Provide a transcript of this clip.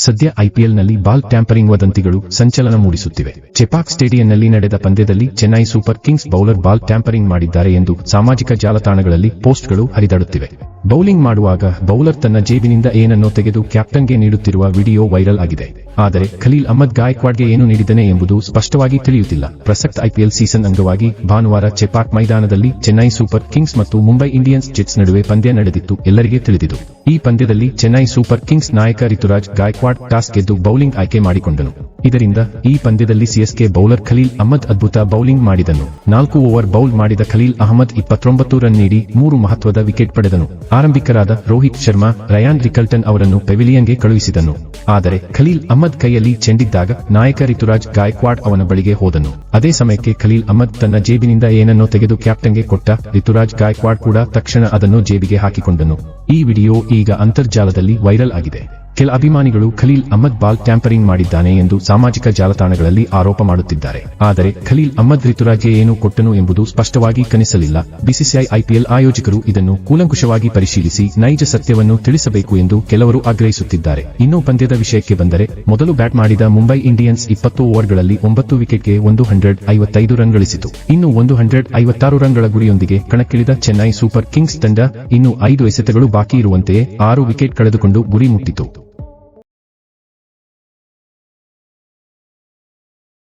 ಸದ್ಯ ಐಪಿಎಲ್ನಲ್ಲಿ ball tampering ವದಂತಿಗಳು ಸಂಚಲನ ಮೂಡಿಸುತ್ತಿವೆ. ಚೆಪಾಕ್ ಸ್ಟೇಡಿಯಂನಲ್ಲಿ ನಡೆದ ಪಂದ್ಯದಲ್ಲಿ Chennai super Kings bowler ball tampering ಮಾಡಿದ್ದಾರೆ ಎಂದು ಸಾಮಾಜಿಕ ಜಾಲತಾಣಗಳಲ್ಲಿ ಪೋಸ್ಟ್ಗಳು ಹರಿದಾಡುತ್ತಿವೆ. ಬೌಲಿಂಗ್ ಮಾಡುವಾಗ ಬೌಲರ್ ತನ್ನ ಜೇಬಿನಿಂದ ಏನನ್ನೋ ತೆಗೆದು ಕ್ಯಾಪ್ಟನ್ಗೆ ನೀಡುತ್ತಿರುವ ವಿಡಿಯೋ ವೈರಲ್ ಆಗಿದೆ. ಆದರೆ ಖಲೀಲ್ ಅಹ್ಮದ್ ಗಾಯಕ್ವಾಡ್ಗೆ ಏನು ನೀಡಿದನೆ ಎಂಬುದು ಸ್ಪಷ್ಟವಾಗಿ ತಿಳಿಯುತ್ತಿಲ್ಲ. ಪ್ರಸಕ್ತ ಐಪಿಎಲ್ ಸೀಸನ್ ಅಂಗವಾಗಿ ಭಾನುವಾರ ಚೆಪಾಕ್ ಮೈದಾನದಲ್ಲಿ ಚೆನ್ನೈ ಸೂಪರ್ ಕಿಂಗ್ಸ್ ಮತ್ತು ಮುಂಬೈ ಇಂಡಿಯನ್ಸ್ ಜೆಟ್ಸ್ ನಡುವೆ ಪಂದ್ಯ ನಡೆದಿತ್ತು ಎಲ್ಲರಿಗೆ ತಿಳಿದಿದೆ. ಈ ಪಂದ್ಯದಲ್ಲಿ ಚೆನ್ನೈ ಸೂಪರ್ ಕಿಂಗ್ಸ್ ನಾಯಕ ರಿತುರಾಜ್ ಗಾಯಕ್ವಾಡ್ ಟಾಸ್ ಗೆದ್ದು ಬೌಲಿಂಗ್ ಆಯ್ಕೆ ಮಾಡಿಕೊಂಡನು. ಇದರಿಂದ ಈ ಪಂದ್ಯದಲ್ಲಿ ಸಿಎಸ್ಕೆ ಬೌಲರ್ ಖಲೀಲ್ ಅಹ್ಮದ್ ಅದ್ಭುತ ಬೌಲಿಂಗ್ ಮಾಡಿದನು. 4 ಓವರ್ ಬೌಲ್ ಮಾಡಿದ ಖಲೀಲ್ ಅಹ್ಮದ್ 29 ರನ್ ನೀಡಿ 3 ಮಹತ್ವದ ವಿಕೆಟ್ ಪಡೆದನು. ಆರಂಭಿಕರಾದ ರೋಹಿತ್ ಶರ್ಮಾ, ರಯಾನ್ ರಿಕಲ್ಟನ್ ಅವರನ್ನು ಪೆವಿಲಿಯನ್ಗೆ ಕಳುಹಿಸಿದನು. ಆದರೆ ಖಲೀಲ್ ಅಹ್ಮದ್ ಕೈಯಲ್ಲಿ ಚೆಂಡಿದ್ದಾಗ ನಾಯಕ ರಿತುರಾಜ್ ಗಾಯಕ್ವಾಡ್ ಅವನ ಬಳಿಗೆ ಹೋದನು. ಅದೇ ಸಮಯಕ್ಕೆ ಖಲೀಲ್ ಅಹ್ಮದ್ ತನ್ನ ಜೇಬಿನಿಂದ ಏನನ್ನೋ ತೆಗೆದು ಕ್ಯಾಪ್ಟನ್ಗೆ ಕೊಟ್ಟ. ರಿತುರಾಜ್ ಗಾಯಕ್ವಾಡ್ ಕೂಡ ತಕ್ಷಣ ಅದನ್ನು ಜೇಬಿಗೆ ಹಾಕಿಕೊಂಡನು. ಈ ವಿಡಿಯೋ ಈಗ ಅಂತರ್ಜಾಲದಲ್ಲಿ ವೈರಲ್ ಆಗಿದೆ. ಕೆಲ ಅಭಿಮಾನಿಗಳು ಖಲೀಲ್ ಅಹ್ಮದ್ ಬಾಲ್ ಟ್ಯಾಂಪರಿಂಗ್ ಮಾಡಿದ್ದಾನೆ ಎಂದು ಸಾಮಾಜಿಕ ಜಾಲತಾಣಗಳಲ್ಲಿ ಆರೋಪ ಮಾಡುತ್ತಿದ್ದಾರೆ. ಆದರೆ ಖಲೀಲ್ ಅಹ್ಮದ್ ರಿತುರಾಜ್ಗೆ ಏನು ಕೊಟ್ಟನು ಎಂಬುದು ಸ್ಪಷ್ಟವಾಗಿ ಕಾಣಿಸಲಿಲ್ಲ. ಬಿಸಿಸಿಐ ಐಪಿಎಲ್ ಆಯೋಜಕರು ಇದನ್ನು ಕೂಲಂಕುಷವಾಗಿ ಪರಿಶೀಲಿಸಿ ನೈಜ ಸತ್ಯವನ್ನು ತಿಳಿಸಬೇಕು ಎಂದು ಕೆಲವರು ಆಗ್ರಹಿಸುತ್ತಿದ್ದಾರೆ. ಇನ್ನು ಪಂದ್ಯದ ವಿಷಯಕ್ಕೆ ಬಂದರೆ, ಮೊದಲು ಬ್ಯಾಟ್ ಮಾಡಿದ ಮುಂಬೈ ಇಂಡಿಯನ್ಸ್ 20 ಓವರ್ಗಳಲ್ಲಿ 9 ವಿಕೆಟ್ಗೆ 155 ರನ್ ಗಳಿಸಿತು. ಇನ್ನು 156 ರನ್ಗಳ ಗುರಿಯೊಂದಿಗೆ ಕಣಕ್ಕಿಳಿದ ಚೆನ್ನೈ ಸೂಪರ್ ಕಿಂಗ್ಸ್ ತಂಡ ಇನ್ನು 5 ಎಸೆತಗಳು ಬಾಕಿ ಇರುವಂತೆಯೇ 6 ವಿಕೆಟ್ ಕಳೆದುಕೊಂಡು ಗುರಿ ಮುಟ್ಟಿತು.